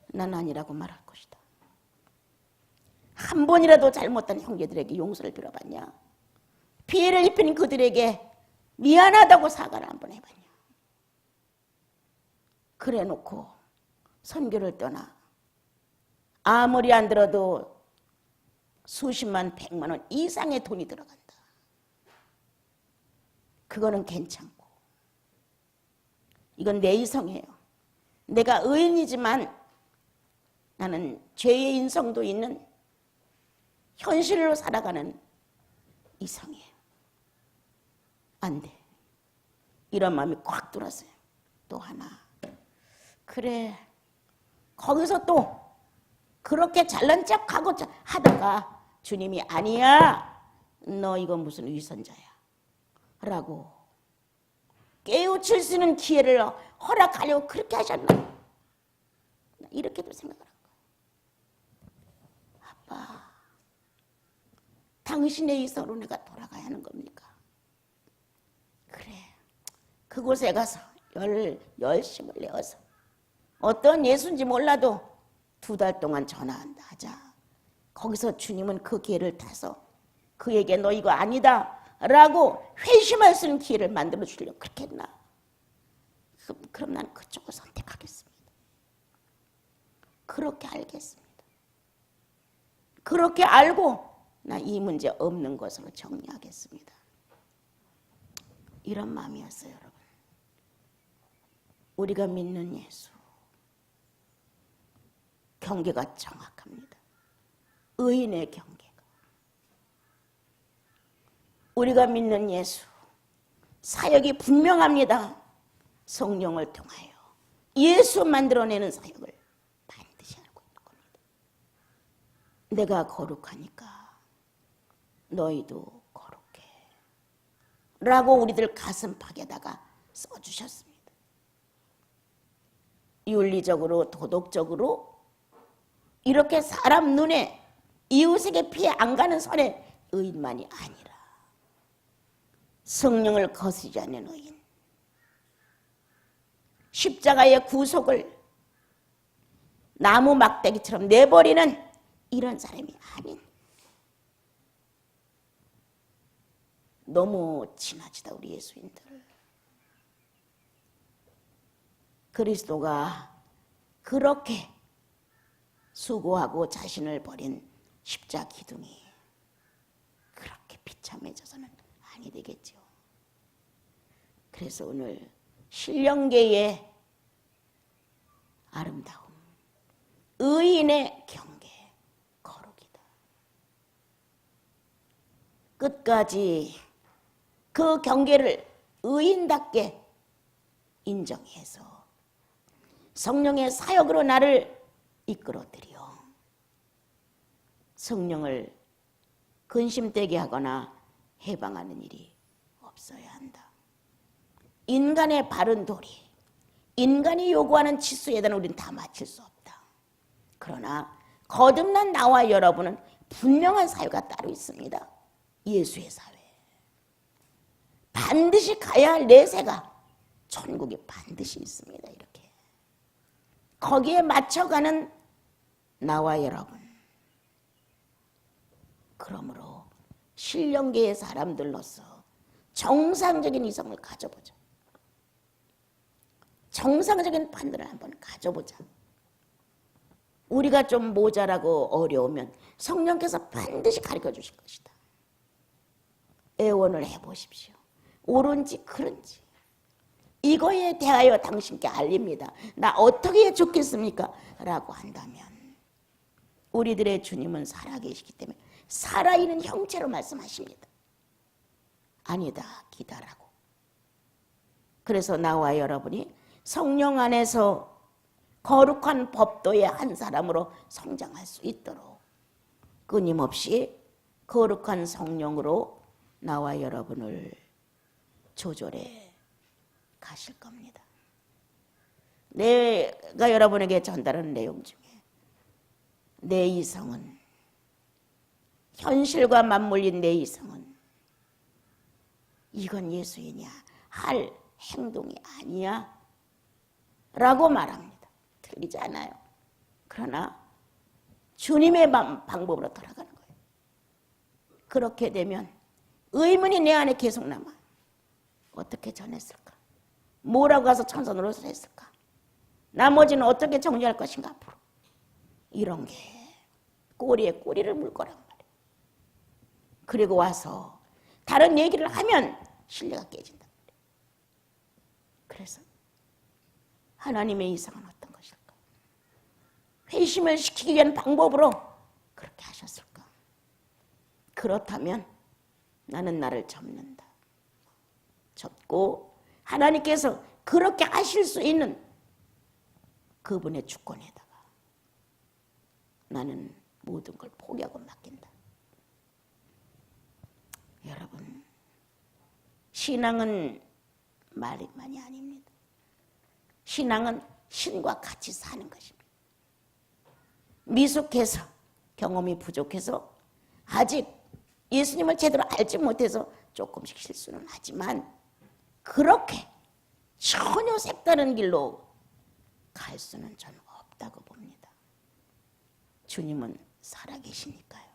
난 아니라고 말할 것이다. 한 번이라도 잘못한 형제들에게 용서를 빌어봤냐? 피해를 입힌 그들에게 미안하다고 사과를 한번 해봤냐? 그래 놓고 선교를 떠나 아무리 안 들어도 수십만, 100만 원 이상의 돈이 들어간다. 그거는 괜찮고 이건 내 이성이에요. 내가 의인이지만 나는 죄의 인성도 있는 현실로 살아가는 이성이에요. 안 돼. 이런 마음이 꽉 들었어요. 또 하나. 그래. 거기서 또 그렇게 잘난 척하고 하다가 주님이 아니야. 너 이거 무슨 위선자야. 라고 깨우칠 수 있는 기회를 허락하려고 그렇게 하셨나? 이렇게도 생각을 한 거예요. 아빠, 당신의 이성으로 내가 돌아가야 하는 겁니까? 그래, 그곳에 가서 열심을 내어서 어떤 예수인지 몰라도 2달 동안 전화한다 하자. 거기서 주님은 그 기회를 타서 그에게 너 이거 아니다 라고 회심할 수 있는 기회를 만들어 주려고 그렇게 했나? 그럼 난 그쪽을 선택하겠습니다. 그렇게 알겠습니다. 그렇게 알고 나 이 문제 없는 것으로 정리하겠습니다. 이런 마음이었어요, 여러분. 우리가 믿는 예수, 경계가 정확합니다. 의인의 경계가. 우리가 믿는 예수, 사역이 분명합니다. 성령을 통하여 예수 만들어내는 사역을 반드시 알고 있는 겁니다. 내가 거룩하니까 너희도 거룩해 라고 우리들 가슴팍에다가 써주셨습니다. 윤리적으로 도덕적으로 이렇게 사람 눈에 이웃에게 피해 안 가는 선의 의인만이 아니라 성령을 거스르지 않는 의인, 십자가의 구속을 나무 막대기처럼 내버리는 이런 사람이 아닌, 너무 지나치다 우리 예수인들. 그리스도가 그렇게 수고하고 자신을 버린 십자 기둥이 그렇게 비참해져서는 아니 되겠죠. 그래서 오늘 신령계의 아름다움, 의인의 경계, 거룩이다. 끝까지 그 경계를 의인답게 인정해서 성령의 사역으로 나를 이끌어들여 성령을 근심되게 하거나 해방하는 일이 없어야 한다. 인간의 바른 도리, 인간이 요구하는 치수에다는 우리는 다 맞출 수 없다. 그러나 거듭난 나와 여러분은 분명한 사유가 따로 있습니다. 예수의 사회. 반드시 가야 할 내세가 천국에 반드시 있습니다. 이렇게 거기에 맞춰가는 나와 여러분. 그러므로 신령계의 사람들로서 정상적인 이성을 가져보자. 정상적인 판단을 한번 가져보자. 우리가 좀 모자라고 어려우면 성령께서 반드시 가르쳐 주실 것이다. 애원을 해보십시오. 옳은지 그른지 이거에 대하여 당신께 알립니다. 나 어떻게 해야 좋겠습니까? 라고 한다면 우리들의 주님은 살아계시기 때문에 살아있는 형체로 말씀하십니다. 아니다, 기다라고. 그래서 나와 여러분이 성령 안에서 거룩한 법도의 한 사람으로 성장할 수 있도록 끊임없이 거룩한 성령으로 나와 여러분을 조절해 가실 겁니다. 내가 여러분에게 전달하는 내용 중에 내 이성은, 현실과 맞물린 내 이성은 이건 예수이냐 할 행동이 아니야 라고 말합니다. 틀리지 않아요. 그러나 주님의 방법으로 돌아가는 거예요. 그렇게 되면 의문이 내 안에 계속 남아. 어떻게 전했을까? 뭐라고 가서 천사 노릇을 했을까? 나머지는 어떻게 정리할 것인가 앞으로. 이런 게 꼬리에 꼬리를 물 거란 말이에요. 그리고 와서 다른 얘기를 하면 신뢰가 깨진단 말이에요. 그래서 하나님의 이상은 어떤 것일까? 회심을 시키기 위한 방법으로 그렇게 하셨을까? 그렇다면 나는 나를 접는다. 접고 하나님께서 그렇게 하실 수 있는 그분의 주권에다가 나는 모든 걸 포기하고 맡긴다. 여러분, 신앙은 말만이 아닙니다. 신앙은 신과 같이 사는 것입니다. 미숙해서 경험이 부족해서 아직 예수님을 제대로 알지 못해서 조금씩 실수는 하지만 그렇게 전혀 색다른 길로 갈 수는 저는 없다고 봅니다. 주님은 살아계시니까요.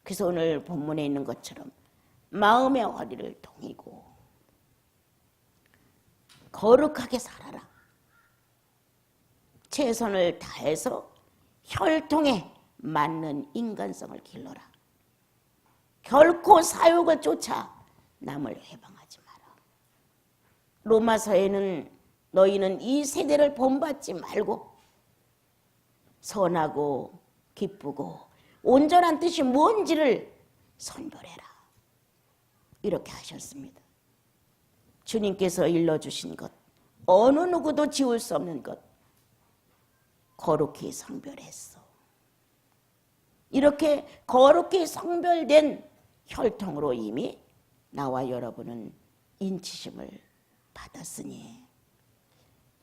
그래서 오늘 본문에 있는 것처럼 마음의 허리를 동이고 거룩하게 살아라. 최선을 다해서 혈통에 맞는 인간성을 길러라. 결코 사욕을 쫓아 남을 해방하지 마라. 로마서에는 너희는 이 세대를 본받지 말고 선하고 기쁘고 온전한 뜻이 뭔지를 선별해라. 이렇게 하셨습니다. 주님께서 일러주신 것, 어느 누구도 지울 수 없는 것, 거룩히 성별했어. 이렇게 거룩히 성별된 혈통으로 이미 나와 여러분은 인치심을 받았으니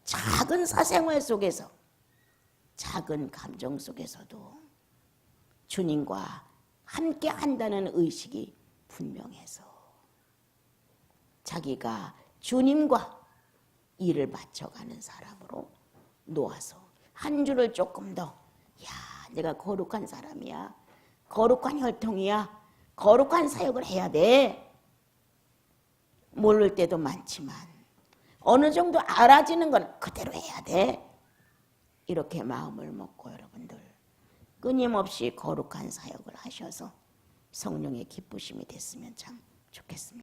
작은 사생활 속에서, 작은 감정 속에서도 주님과 함께 한다는 의식이 분명해서 자기가 주님과 일을 맞춰가는 사람으로 놓아서 한 줄을 조금 더, 야, 내가 거룩한 사람이야, 거룩한 혈통이야, 거룩한 사역을 해야 돼. 모를 때도 많지만 어느 정도 알아지는 건 그대로 해야 돼. 이렇게 마음을 먹고 여러분들 끊임없이 거룩한 사역을 하셔서 성령의 기쁘심이 됐으면 참 좋겠습니다.